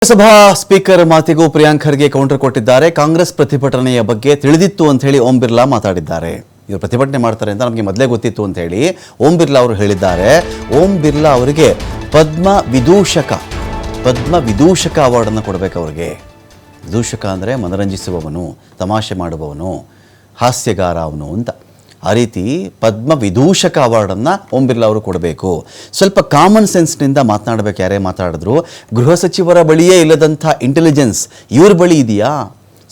Lok Sabha speaker ಮಾತಿಗೂ Priyank Kharge counter ಕೊಟ್ಟಿದ್ದಾರೆ. ಕಾಂಗ್ರೆಸ್ ಪ್ರತಿಭಟನೆಯ ಬಗ್ಗೆ ತಿಳಿದಿತ್ತು ಅಂತ ಹೇಳಿ ಓಂ ಬಿರ್ಲಾ ಮಾತಾಡಿದ್ದಾರೆ. ಇವರು ಪ್ರತಿಭಟನೆ ಮಾಡ್ತಾರೆ ಅಂತ ನಮಗೆ ಮೊದಲೇ ಗೊತ್ತಿತ್ತು ಅಂತ ಹೇಳಿ ಓಂ ಬಿರ್ಲಾ ಅವರು ಹೇಳಿದ್ದಾರೆ. ಓಂ ಬಿರ್ಲಾ ಅವರಿಗೆ ಪದ್ಮ ವಿದೂಷಕ ಅವಾರ್ಡನ್ನು ಕೊಡಬೇಕು. ಅವರಿಗೆ ವಿದೂಷಕ ಅಂದರೆ ಮನರಂಜಿಸುವವನು, ತಮಾಷೆ ಮಾಡುವವನು, ಹಾಸ್ಯಗಾರ ಅವನು ಅಂತ. ಆ ರೀತಿ ಪದ್ಮ ವಿದೂಷಕ ಅವಾರ್ಡನ್ನು ಓಂ ಬಿರ್ಲಾ ಅವರು ಕೊಡಬೇಕು. ಸ್ವಲ್ಪ ಕಾಮನ್ ಸೆನ್ಸ್ನಿಂದ ಮಾತನಾಡಬೇಕು. ಯಾರೇ ಮಾತಾಡಿದ್ರು ಗೃಹ ಸಚಿವರ ಬಳಿಯೇ ಇಲ್ಲದಂಥ ಇಂಟೆಲಿಜೆನ್ಸ್ ಇವ್ರ ಬಳಿ ಇದೆಯಾ?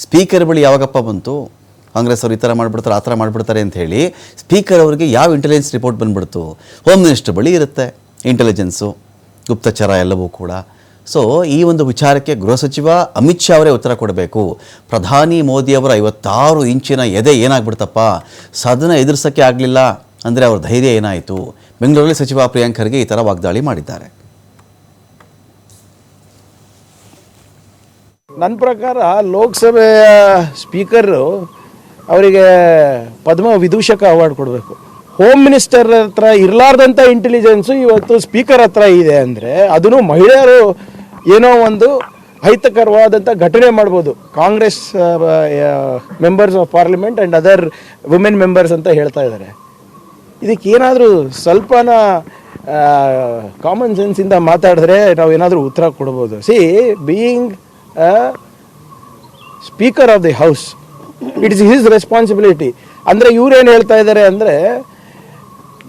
ಸ್ಪೀಕರ್ ಬಳಿ ಯಾವಾಗಪ್ಪ ಬಂತು? ಕಾಂಗ್ರೆಸ್ ಅವರು ಈ ಥರ ಮಾಡಿಬಿಡ್ತಾರೆ, ಆ ಥರ ಮಾಡಿಬಿಡ್ತಾರೆ ಅಂತ ಹೇಳಿ ಸ್ಪೀಕರ್ ಅವರಿಗೆ ಯಾವ ಇಂಟೆಲಿಜೆನ್ಸ್ ರಿಪೋರ್ಟ್ ಬಂದುಬಿಡ್ತು? ಹೋಮ್ ಮಿನಿಸ್ಟರ್ ಬಳಿ ಇರುತ್ತೆ ಇಂಟೆಲಿಜೆನ್ಸು, ಗುಪ್ತಚರ ಎಲ್ಲವೂ ಕೂಡ. ಸೊ ಈ ಒಂದು ವಿಚಾರಕ್ಕೆ ಗೃಹ ಸಚಿವ ಅಮಿತ್ ಶಾ ಅವರೇ ಉತ್ತರ ಕೊಡಬೇಕು. ಪ್ರಧಾನಿ ಮೋದಿಯವರ 56 ಇಂಚಿನ ಎದೆ ಏನಾಗ್ಬಿಡ್ತಪ್ಪ, ಸದನ ಎದುರಿಸೋಕ್ಕೆ ಆಗಲಿಲ್ಲ ಅಂದರೆ ಅವ್ರ ಧೈರ್ಯ ಏನಾಯಿತು? ಬೆಂಗಳೂರಲ್ಲಿ ಸಚಿವ ಪ್ರಿಯಾಂಕ್ ಖರ್ಗೆ ಈ ಥರ ವಾಗ್ದಾಳಿ ಮಾಡಿದ್ದಾರೆ. ನನ್ನ ಪ್ರಕಾರ ಲೋಕಸಭೆಯ ಸ್ಪೀಕರು ಅವರಿಗೆ ಪದ್ಮ ವಿದೂಷಕ ಅವಾರ್ಡ್ ಕೊಡಬೇಕು. ಹೋಮ್ ಮಿನಿಸ್ಟರ್ ಹತ್ರ ಇರಲಾರ್ದಂಥ ಇಂಟೆಲಿಜೆನ್ಸು ಇವತ್ತು ಸ್ಪೀಕರ್ ಹತ್ರ ಇದೆ ಅಂದರೆ ಅದನ್ನು ಮಹಿಳೆಯರು ಏನೋ ಒಂದು ಅಹಿತಕರವಾದಂಥ ಘಟನೆ ಮಾಡ್ಬೋದು. Congress members of parliament and other women members ಅಂತ ಹೇಳ್ತಾ ಇದ್ದಾರೆ. ಇದಕ್ಕೇನಾದರೂ ಸ್ವಲ್ಪನ ಕಾಮನ್ ಸೆನ್ಸಿಂದ ಮಾತಾಡಿದ್ರೆ ನಾವು ಏನಾದರೂ ಉತ್ತರ ಕೊಡ್ಬೋದು. C being speaker of the house, it is his responsibility. ಅಂದರೆ ಇವ್ರೇನು ಹೇಳ್ತಾ ಇದ್ದಾರೆ ಅಂದರೆ,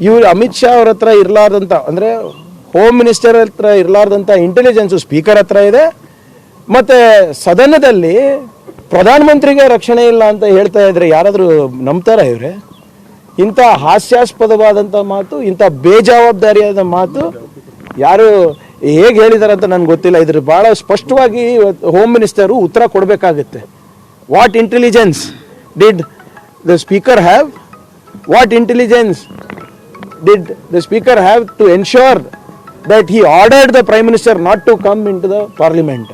ಇವರು ಅಮಿತ್ ಶಾ ಅವ್ರ ಹತ್ರ ಇರಲಾರ್ದಂಥ, ಅಂದರೆ ಹೋಮ್ ಮಿನಿಸ್ಟರ್ ಹತ್ರ ಇರಲಾರ್ದಂಥ ಇಂಟೆಲಿಜೆನ್ಸು ಸ್ಪೀಕರ್ ಹತ್ರ ಇದೆ, ಮತ್ತು ಸದನದಲ್ಲಿ ಪ್ರಧಾನಮಂತ್ರಿಗೆ ರಕ್ಷಣೆ ಇಲ್ಲ ಅಂತ ಹೇಳ್ತಾ ಇದ್ರೆ ಯಾರಾದರೂ ನಂಬ್ತಾರ ಇವರೇ? ಇಂಥ ಹಾಸ್ಯಾಸ್ಪದವಾದಂಥ ಮಾತು, ಇಂಥ ಬೇಜವಾಬ್ದಾರಿಯಾದ ಮಾತು ಯಾರು ಹೇಗೆ ಹೇಳಿದ್ದಾರೆ ಅಂತ ನನಗೆ ಗೊತ್ತಿಲ್ಲ. ಇದ್ರ ಭಾಳ ಸ್ಪಷ್ಟವಾಗಿ ಹೋಮ್ ಮಿನಿಸ್ಟರು ಉತ್ತರ ಕೊಡಬೇಕಾಗುತ್ತೆ. What intelligence did the speaker have? What intelligence did the speaker have to ensure that he ordered the prime minister not to come into the parliament?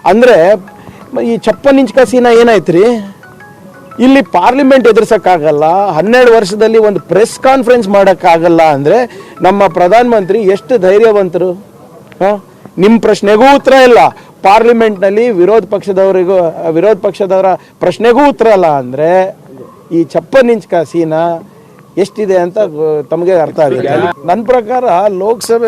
ಅಂದರೆ ಈ ಚಪ್ಪನ್ ಇಂಚ್ ಕಸಿನ ಏನಾಯ್ತು ರೀ? ಇಲ್ಲಿ ಪಾರ್ಲಿಮೆಂಟ್ ಎದುರಿಸೋಕ್ಕಾಗಲ್ಲ, 12 ವರ್ಷದಲ್ಲಿ ಒಂದು ಪ್ರೆಸ್ ಕಾನ್ಫರೆನ್ಸ್ ಮಾಡೋಕ್ಕಾಗಲ್ಲ ಅಂದರೆ ನಮ್ಮ ಪ್ರಧಾನಮಂತ್ರಿ ಎಷ್ಟು ಧೈರ್ಯವಂತರು? ನಿಮ್ಮ ಪ್ರಶ್ನೆಗೂ ಉತ್ತರ ಇಲ್ಲ, ಪಾರ್ಲಿಮೆಂಟ್ನಲ್ಲಿ ವಿರೋಧ ಪಕ್ಷದವರ ಪ್ರಶ್ನೆಗೂ ಉತ್ತರ ಇಲ್ಲ ಅಂದರೆ ಈ ಚಪ್ಪನ್ ಇಂಚ್ ಕಸಿನ ಎಷ್ಟಿದೆ ಅಂತ ತಮಗೆ ಅರ್ಥ ಆಗುತ್ತೆ. ನನ್ನ ಪ್ರಕಾರ ಲೋಕಸಭೆ